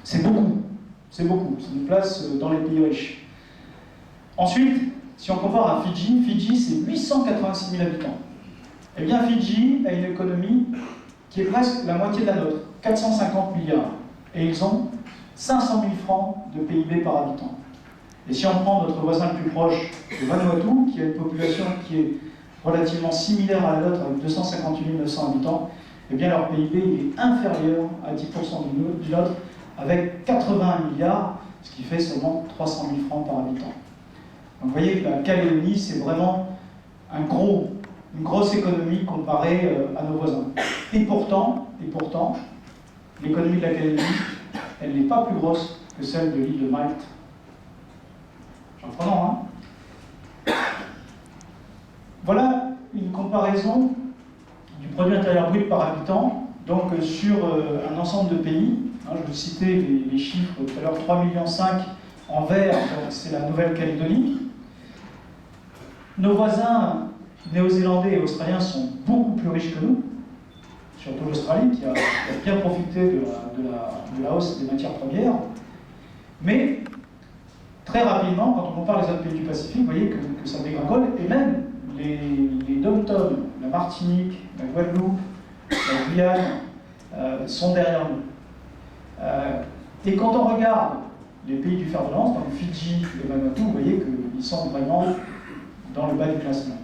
C'est beaucoup. C'est beaucoup. C'est une place dans les pays riches. Ensuite, si on compare à Fidji, Fidji c'est 886 000 habitants. Eh bien, Fidji a une économie qui est presque la moitié de la nôtre, 450 milliards. Et ils ont 500 000 francs de PIB par habitant. Et si on prend notre voisin le plus proche, le Vanuatu, qui a une population qui est relativement similaire à la nôtre, avec 258 900 habitants, eh bien leur PIB il est inférieur à 10% du nôtre, avec 81 milliards, ce qui fait seulement 300 000 francs par habitant. Donc vous voyez que la Calédonie, c'est vraiment une grosse économie comparée à nos voisins. Et pourtant, l'économie de la Calédonie, elle n'est pas plus grosse que celle de l'île de Malte. J'en prends un. Voilà une comparaison du produit intérieur brut par habitant, donc sur un ensemble de pays. Je vous citais les chiffres tout à l'heure, 3,5 millions en vert, c'est la Nouvelle-Calédonie. Nos voisins néo-zélandais et australiens sont beaucoup plus riches que nous, surtout l'Australie qui a bien profité de la hausse des matières premières. Mais très rapidement, quand on compare les autres pays du Pacifique, vous voyez que ça dégringole, et même les dom-toms, la Martinique, la Guadeloupe, la Guyane, sont derrière nous. Et quand on regarde les pays du fer de lance, donc Fidji et Vanuatu, vous voyez qu'ils sont vraiment dans le bas du classement.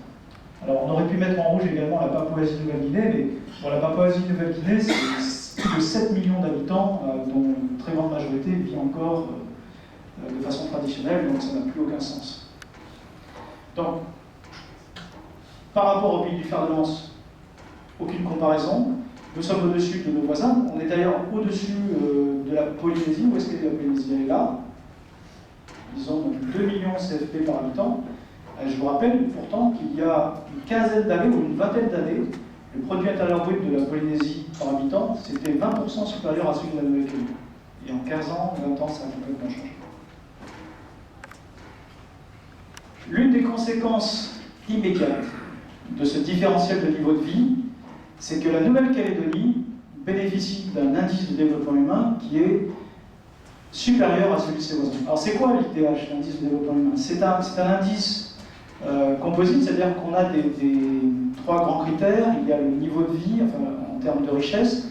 Alors on aurait pu mettre en rouge également la Papouasie-Nouvelle-Guinée, mais pour la Papouasie-Nouvelle-Guinée, c'est plus de 7 millions d'habitants, dont une très grande majorité vit encore de façon traditionnelle, donc ça n'a plus aucun sens. Donc, par rapport au pays du fer de lance, aucune comparaison. Nous sommes au-dessus de nos voisins. On est d'ailleurs au-dessus de la Polynésie. Où est-ce que la Polynésie? Elle est là. Ils ont 2 millions CFP par habitant. Je vous rappelle pourtant qu'il y a une quinzaine d'années ou une vingtaine d'années, le produit intérieur brut de la Polynésie par habitant, c'était 20% supérieur à celui de la Nouvelle-Calédonie. Et en 15 ans, 20 ans, ça a complètement changé. L'une des conséquences immédiates de ce différentiel de niveau de vie, c'est que la Nouvelle-Calédonie bénéficie d'un indice de développement humain qui est supérieur à celui de ses voisins. Alors c'est quoi l'IDH, l'indice de développement humain? C'est un indice composite, c'est-à-dire qu'on a trois grands critères. Il y a le niveau de vie, enfin, en termes de richesse,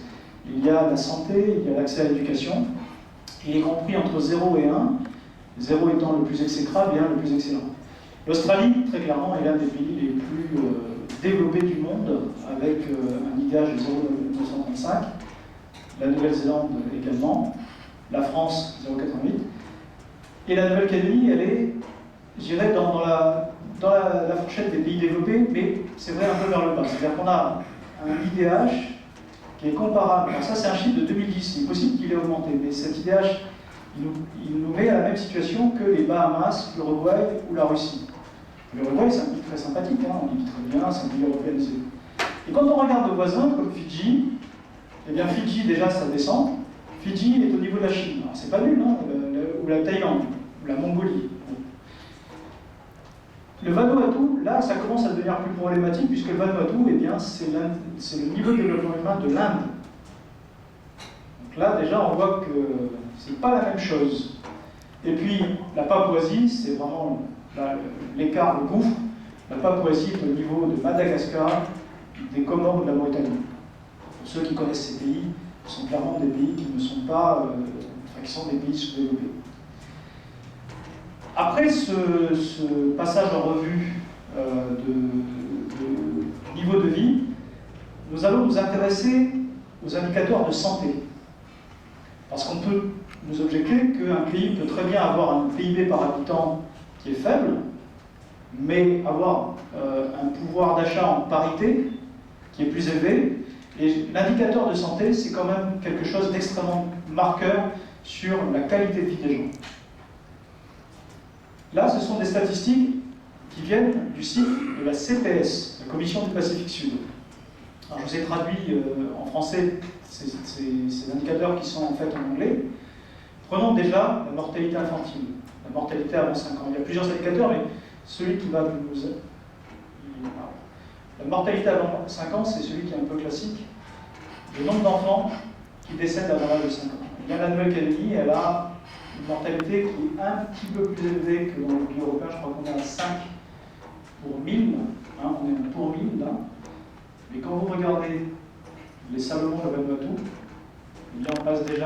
il y a la santé, il y a l'accès à l'éducation. Il est compris entre 0 et 1, 0 étant le plus exécrable et 1 le plus excellent. L'Australie, très clairement, est l'un des pays les plus développés du monde, avec un IDH de 0,935. La Nouvelle-Zélande également. La France, 0,88. Et la Nouvelle-Calédonie, elle est, je dirais, dans la fourchette des pays développés, mais c'est vrai un peu vers le bas. C'est-à-dire qu'on a un IDH qui est comparable. Alors ça, c'est un chiffre de 2010. Il est possible qu'il ait augmenté, mais cet IDH, il nous met à la même situation que les Bahamas, l'Uruguay ou la Russie. L'Uruguay, c'est un pays très sympathique, hein, on dit très bien, c'est un pays européanisé. Et quand on regarde nos voisins, comme Fidji, eh bien Fidji, déjà, ça descend. Fidji est au niveau de la Chine. Alors, c'est pas nul, hein, ou la Thaïlande, ou la Mongolie. Le Vanuatu, là, ça commence à devenir plus problématique, puisque le Vanuatu, eh bien, c'est le niveau de développement humain de l'Inde. Donc là, déjà, on voit que c'est pas la même chose. Et puis, la Papouasie, c'est vraiment l'écart, le gouffre. La Papouasie est au niveau de Madagascar, des Comores ou de la Mauritanie. Pour ceux qui connaissent ces pays, ce sont clairement des pays qui ne sont pas, qui sont des pays sous-développés. Après ce passage en revue de niveau de vie, nous allons nous intéresser aux indicateurs de santé. Parce qu'on peut nous objecter qu'un pays peut très bien avoir un PIB par habitant qui est faible, mais avoir un pouvoir d'achat en parité qui est plus élevé. Et l'indicateur de santé, c'est quand même quelque chose d'extrêmement marqueur sur la qualité de vie des gens. Là, ce sont des statistiques qui viennent du site de la CPS, la Commission du Pacifique Sud. Alors, je vous ai traduit en français ces indicateurs qui sont en fait en anglais. Prenons déjà la mortalité infantile, la mortalité avant 5 ans. Il y a plusieurs indicateurs, mais celui qui va nous... La mortalité avant 5 ans, c'est celui qui est un peu classique. Le nombre d'enfants qui décèdent avant l'âge de 5 ans. Eh bien, la Nouvelle-Calédonie, elle a une mortalité qui est un petit peu plus élevée que dans le pays européen. Je crois qu'on est à 5 pour 1000. Hein, on est pour 1000 là. Mais quand vous regardez les Salomon de Vanuatu, eh bien, on passe déjà